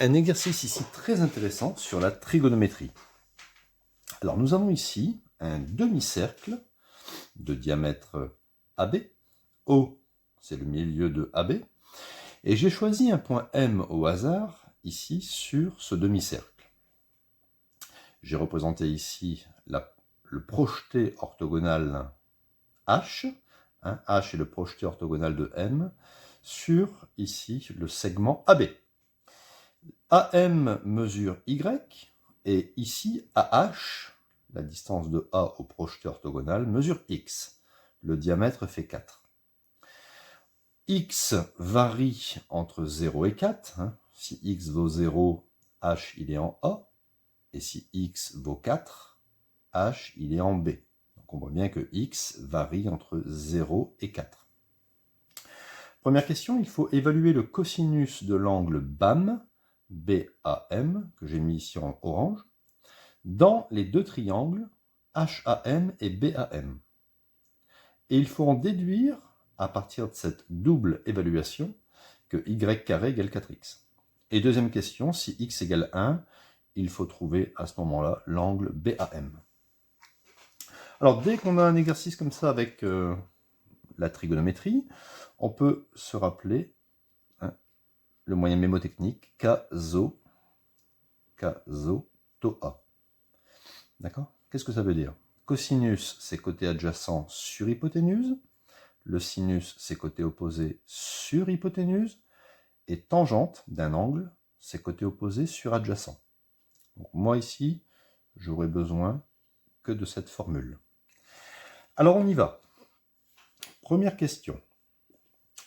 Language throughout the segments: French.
un exercice ici très intéressant sur la trigonométrie. Alors nous avons ici un demi-cercle de diamètre AB. O, c'est le milieu de AB. Et j'ai choisi un point M au hasard, ici, sur ce demi-cercle. J'ai représenté ici le projeté orthogonal H. H est le projeté orthogonal de M sur, ici, le segment AB. AM mesure Y, et ici, AH, la distance de A au projeté orthogonal, mesure X. Le diamètre fait 4. X varie entre 0 et 4. Si X vaut 0, H il est en A. Et si X vaut 4, H il est en B. Donc on voit bien que X varie entre 0 et 4. Première question, il faut évaluer le cosinus de l'angle BAM, BAM, que j'ai mis ici en orange, dans les deux triangles HAM et BAM. Et il faut en déduire, à partir de cette double évaluation, que y carré égale 4x. Et deuxième question, si x égale 1, il faut trouver à ce moment-là l'angle BAM. Alors dès qu'on a un exercice comme ça avec la trigonométrie, on peut se rappeler le moyen mémotechnique CASO, TOA. D'accord? Qu'est-ce que ça veut dire? Cosinus, c'est côté adjacent sur hypoténuse. Le sinus, c'est côté opposé sur hypoténuse. Et tangente d'un angle, c'est côté opposé sur adjacent. Donc moi ici, j'aurais besoin que de cette formule. Alors on y va. Première question.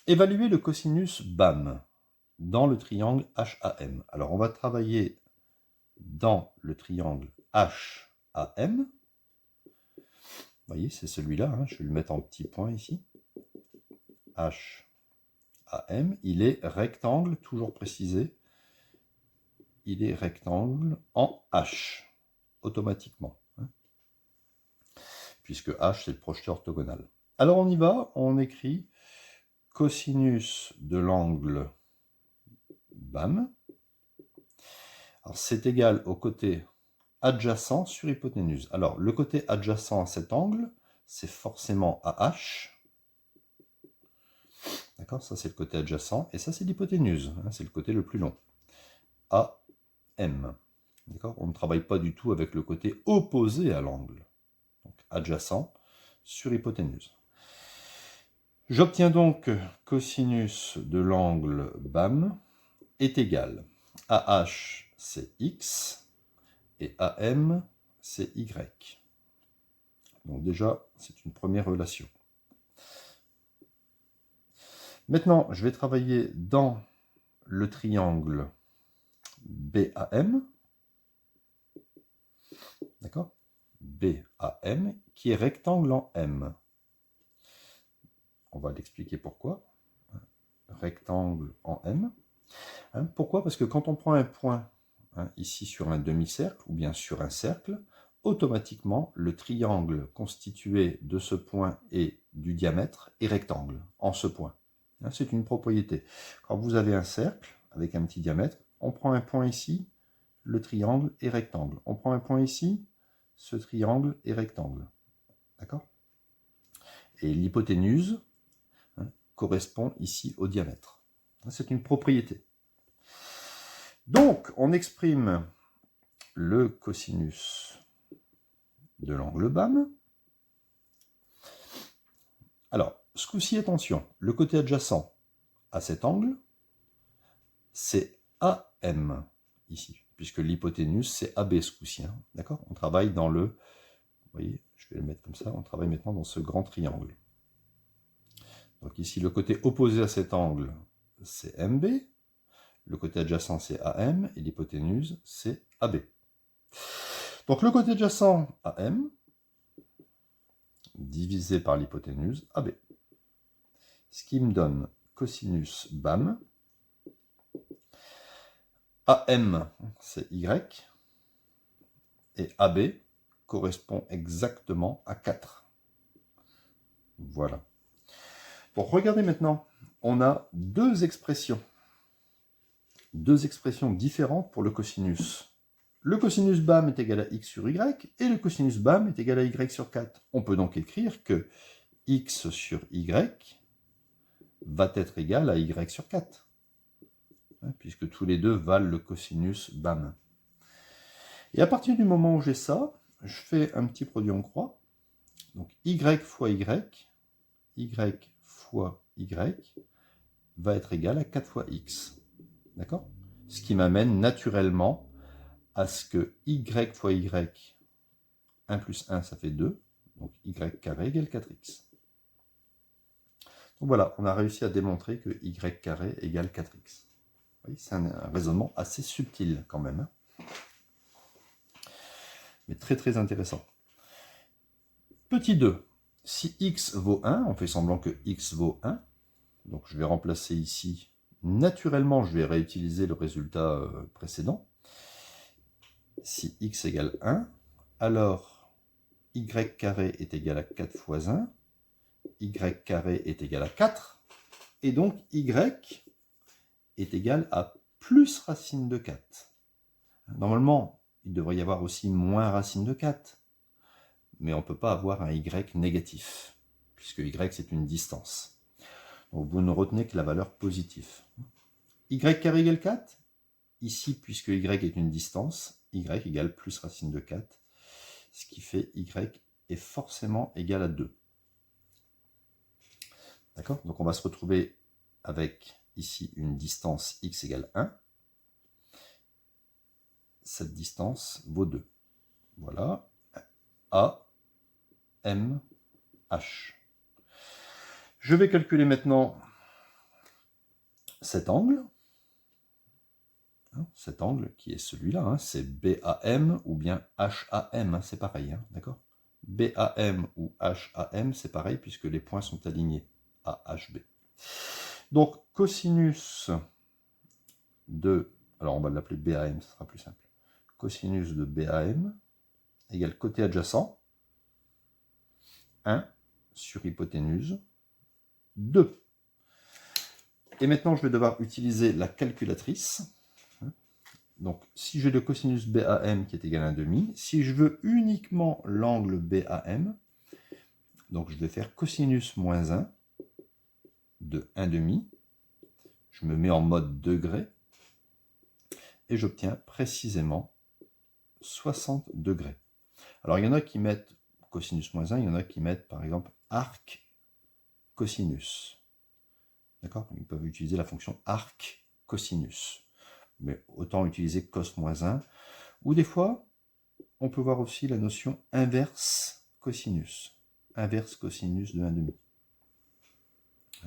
Évaluer le cosinus BAM dans le triangle HAM. Alors on va travailler dans le triangle HAM. Vous voyez, c'est celui-là, je vais le mettre en petit point ici. HAM, il est rectangle, toujours précisé. Il est rectangle en H, automatiquement. Puisque H, c'est le projeté orthogonal. Alors on y va, on écrit cosinus de l'angle BAM. Alors c'est égal au côté adjacent sur hypoténuse. Alors le côté adjacent à cet angle, c'est forcément AH. D'accord, ça c'est le côté adjacent, et ça c'est l'hypoténuse, c'est le côté le plus long. AM. D'accord, on ne travaille pas du tout avec le côté opposé à l'angle. Donc adjacent sur hypoténuse. J'obtiens donc cosinus de l'angle BAM est égal à AH, c'est X, et AM, c'est Y. Donc déjà, c'est une première relation. Maintenant, je vais travailler dans le triangle BAM, d'accord, BAM, qui est rectangle en M. On va l'expliquer pourquoi. Rectangle en M. Pourquoi? Parce que quand on prend un point ici sur un demi-cercle ou bien sur un cercle, automatiquement le triangle constitué de ce point et du diamètre est rectangle en ce point. C'est une propriété. Quand vous avez un cercle avec un petit diamètre, on prend un point ici, le triangle est rectangle. On prend un point ici, ce triangle est rectangle. D'accord? Et l'hypoténuse correspond ici au diamètre. C'est une propriété. Donc, on exprime le cosinus de l'angle BAM. Alors, ce coup-ci, attention, le côté adjacent à cet angle, c'est AM, ici, puisque l'hypoténuse, c'est AB ce coup-ci. D'accord? On travaille dans le... Vous voyez, je vais le mettre comme ça, on travaille maintenant dans ce grand triangle. Donc ici, le côté opposé à cet angle, c'est MB. Le côté adjacent, c'est AM, et l'hypoténuse, c'est AB. Donc le côté adjacent, AM, divisé par l'hypoténuse, AB. Ce qui me donne cosinus BAM. AM, c'est Y. Et AB correspond exactement à 4. Voilà. Bon, regardez maintenant, on a deux expressions. deux expressions différentes pour le cosinus. Le cosinus BAM est égal à x sur y, et le cosinus BAM est égal à y sur 4. On peut donc écrire que x sur y va être égal à y sur 4, puisque tous les deux valent le cosinus BAM. Et à partir du moment où j'ai ça, je fais un petit produit en croix. Donc y fois y fois y va être égal à 4 fois x. D'accord? Ce qui m'amène naturellement à ce que y fois y, 1 plus 1, ça fait 2. Donc y carré égale 4x. Donc voilà, on a réussi à démontrer que y carré égale 4x. C'est un raisonnement assez subtil quand même, hein, mais très très intéressant. Petit 2, si x vaut 1, on fait semblant que x vaut 1, donc je vais remplacer ici, naturellement je vais réutiliser le résultat précédent. Si x égale 1, alors y carré est égal à 4 fois 1, y carré est égal à 4, et donc y est égal à plus racine de 4. Normalement, il devrait y avoir aussi moins racine de 4, mais on ne peut pas avoir un y négatif, puisque y c'est une distance. Donc vous ne retenez que la valeur positive. Y carré égale 4, ici, puisque y est une distance, y égale plus racine de 4, ce qui fait y est forcément égal à 2. D'accord? Donc on va se retrouver avec ici une distance x égale 1. Cette distance vaut 2. Voilà. A, M, H. Je vais calculer maintenant cet angle. Cet angle qui est celui-là, hein, c'est BAM ou bien HAM, hein, c'est pareil, hein, d'accord? BAM ou HAM, c'est pareil puisque les points sont alignés à HB. Donc, cosinus de, alors on va l'appeler BAM, ce sera plus simple. Cosinus de BAM égale côté adjacent, 1 sur hypoténuse, 2. Et maintenant, je vais devoir utiliser la calculatrice. Donc, si j'ai le cosinus BAM qui est égal à 1,5, si je veux uniquement l'angle BAM, donc je vais faire cosinus moins 1 de 1,5. Je me mets en mode degré et j'obtiens précisément 60 degrés. Alors, il y en a qui mettent cosinus moins 1, il y en a qui mettent par exemple arc cosinus. D'accord? Ils peuvent utiliser la fonction arc cosinus. Mais autant utiliser cos moins 1. Ou des fois, on peut voir aussi la notion inverse cosinus. Inverse cosinus de 1,5.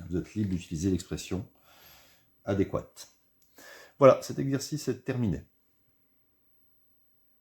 Vous êtes libre d'utiliser l'expression adéquate. Voilà, cet exercice est terminé.